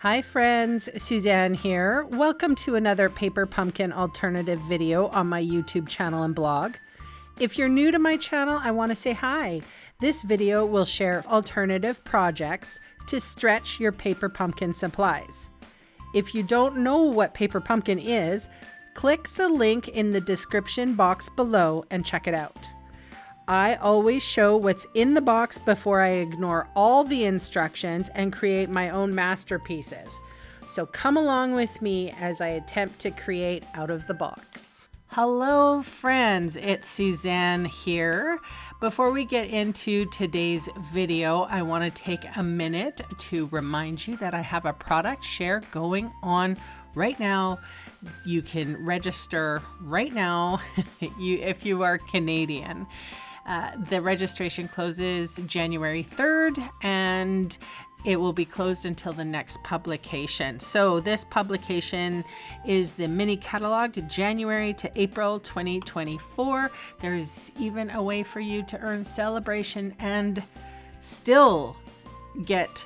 Hi friends, Suzanne here. Welcome to another paper pumpkin alternative video on my YouTube channel and blog. If you're new to my channel, I want to say hi. This video will share alternative projects to stretch your paper pumpkin supplies. If you don't know what paper pumpkin is, click the link in the description box below and check it out. I always show what's in the box before I ignore all the instructions and create my own masterpieces. So come along with me as I attempt to create out of the box. Hello friends, it's Suzanne here. Before we get into today's video, I want to take a minute to remind you that I have a product share going on right now. You can register right now if you are Canadian. The registration closes January 3rd and it will be closed until the next publication. So this publication is the mini catalog, January to April 2024. There's even a way for you to earn celebration and still get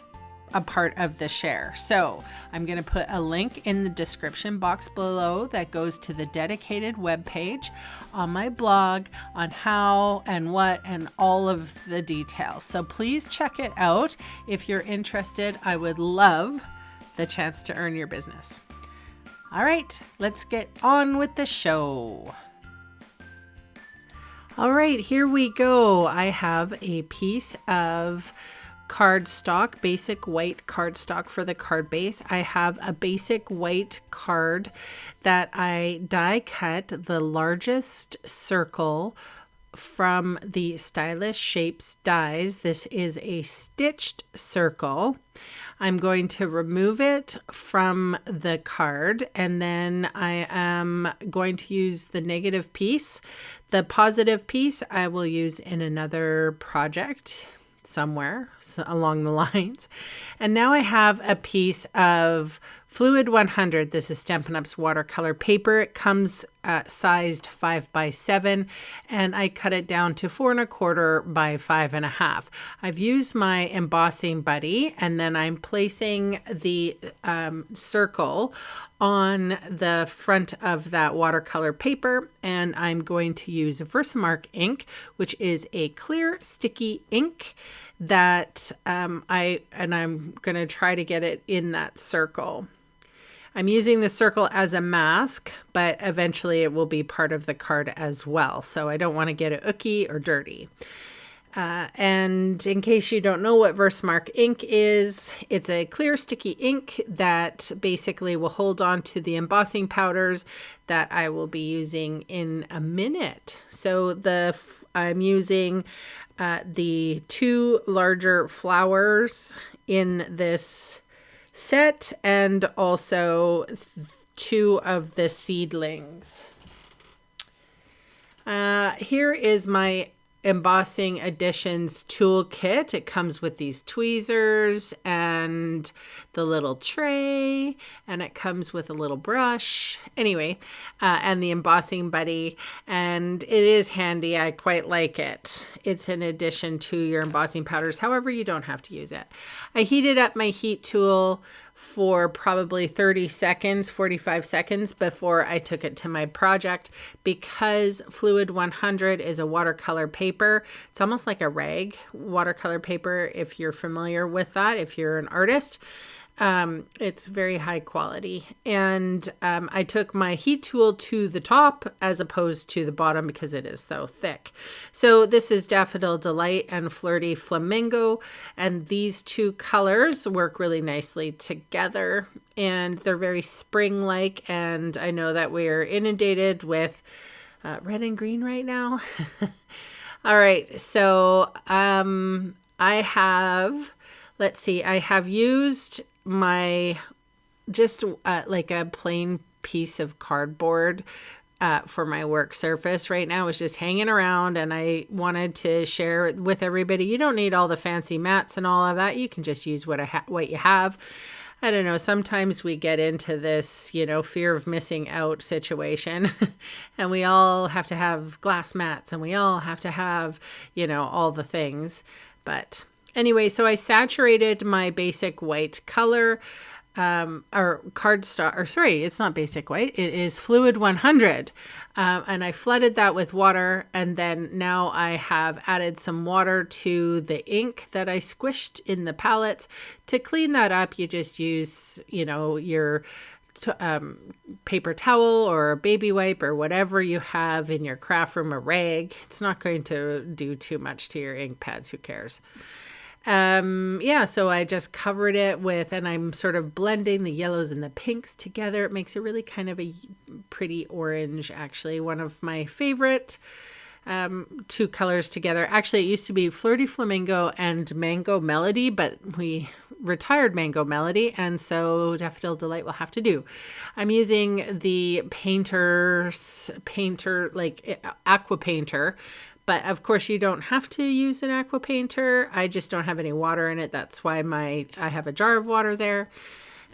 a part of the share. So I'm going to put a link in the description box below that goes to the dedicated web page on my blog on how and what and all of the details. So please check it out. If you're interested, I would love the chance to earn your business. All right, let's get on with the show. All right, here we go. I have a piece of cardstock, basic white cardstock for the card base. I have a basic white card that I die cut the largest circle from the Stylish Shapes dies. This is a stitched circle. I'm going to remove it from the card and then I am going to use the negative piece. The positive piece I will use in another project somewhere along the lines. And now I have a piece of Fluid 100. This is Stampin' Up's watercolor paper. It comes sized 5x7 and I cut it down to 4 1/4 by 5 1/2. I've used my embossing buddy and then I'm placing the circle on the front of that watercolor paper and I'm going to use Versamark ink, which is a clear sticky ink that I'm going to try to get it in that circle. I'm using the circle as a mask, but eventually it will be part of the card as well. So I don't want to get it ooky or dirty. And in case you don't know what Versamark ink is, it's a clear sticky ink that basically will hold on to the embossing powders that I will be using in a minute. So I'm using the 2 larger flowers in this set and also 2 of the seedlings. Here is my Embossing Additions toolkit. It comes with these tweezers and the little tray, and it comes with a little brush. Anyway, and the embossing buddy, and it is handy. I quite like it. It's an addition to your embossing powders. However, you don't have to use it. I heated up my heat tool for probably 30 seconds, 45 seconds before I took it to my project because Fluid 100 is a watercolor paper. It's almost like a rag watercolor paper if you're familiar with that, if you're an artist. It's very high quality. And I took my heat tool to the top as opposed to the bottom because it is so thick. So this is Daffodil Delight and Flirty Flamingo. And these 2 colors work really nicely together. And they're very spring-like. And I know that we're inundated with red and green right now. All right. So I have, let's see, I have used my just like a plain piece of cardboard for my work surface right now. It's just hanging around and I wanted to share with everybody. You don't need all the fancy mats and all of that. You can just use what you have. I don't know, sometimes we get into this, fear of missing out situation and we all have to have glass mats and we all have to have, all the things. But anyway, so I saturated my basic white color or cardstock, or sorry, it's not basic white, it is Fluid 100. And I flooded that with water, and then now I have added some water to the ink that I squished in the palettes. To clean that up, you just use, your paper towel or a baby wipe or whatever you have in your craft room, a rag. It's not going to do too much to your ink pads, who cares? So I just covered it with, and I'm sort of blending the yellows and the pinks together. It makes a really kind of a pretty orange, actually, one of my favorite two colors together. Actually, it used to be Flirty Flamingo and Mango Melody, but we retired Mango Melody, and so Daffodil Delight will have to do. I'm using the painter, like aqua painter. But of course you don't have to use an aqua painter. I just don't have any water in it. That's why I have a jar of water there.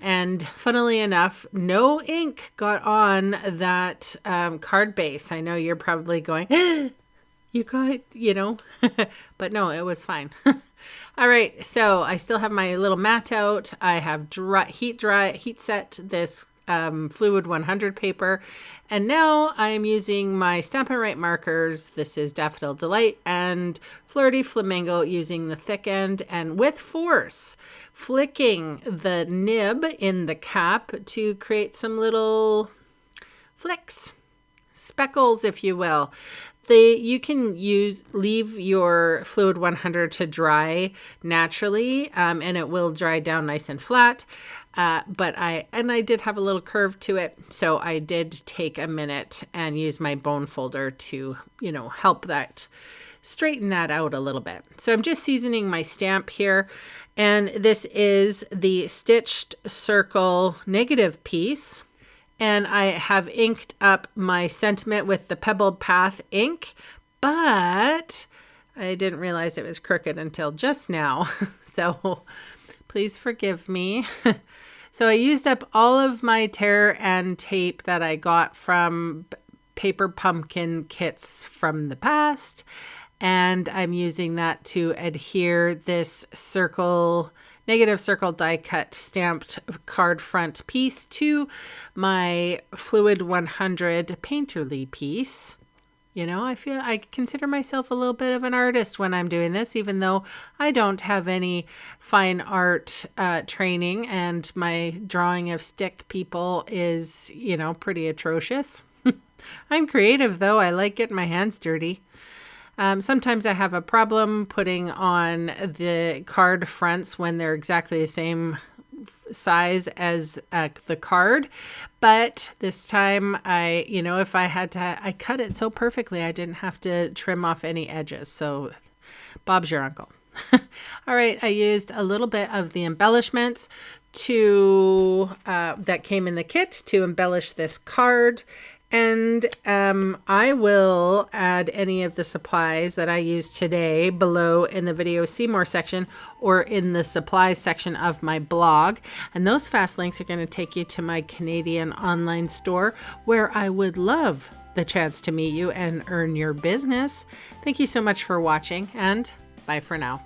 And funnily enough, no ink got on that card base. I know you're probably going, you got, but no, it was fine. All right, so I still have my little mat out. I have heat set this Fluid 100 paper, and now I am using my Stampin' Up markers. This is Daffodil Delight and Flirty Flamingo, using the thick end and with force flicking the nib in the cap to create some little flicks, speckles, if you will. You can leave your Fluid 100 to dry naturally, and it will dry down nice and flat. But I did have a little curve to it, so I did take a minute and use my bone folder to, help that straighten that out a little bit. So I'm just seasoning my stamp here, and this is the Stitched Circle negative piece. And I have inked up my sentiment with the Pebbled Path ink, but I didn't realize it was crooked until just now. So please forgive me. So I used up all of my tear and tape that I got from paper pumpkin kits from the past. And I'm using that to adhere this negative circle die cut stamped card front piece to my Fluid 100 painterly piece. I consider myself a little bit of an artist when I'm doing this, even though I don't have any fine art training, and my drawing of stick people is, pretty atrocious. I'm creative though. I like getting my hands dirty. Sometimes I have a problem putting on the card fronts when they're exactly the same size as the card. But this time if I had to, I cut it so perfectly I didn't have to trim off any edges. So Bob's your uncle. All right, I used a little bit of the embellishments that came in the kit to embellish this card. And I will add any of the supplies that I used today below in the video see more section or in the supplies section of my blog. And those fast links are going to take you to my Canadian online store, where I would love the chance to meet you and earn your business. Thank you so much for watching, and bye for now.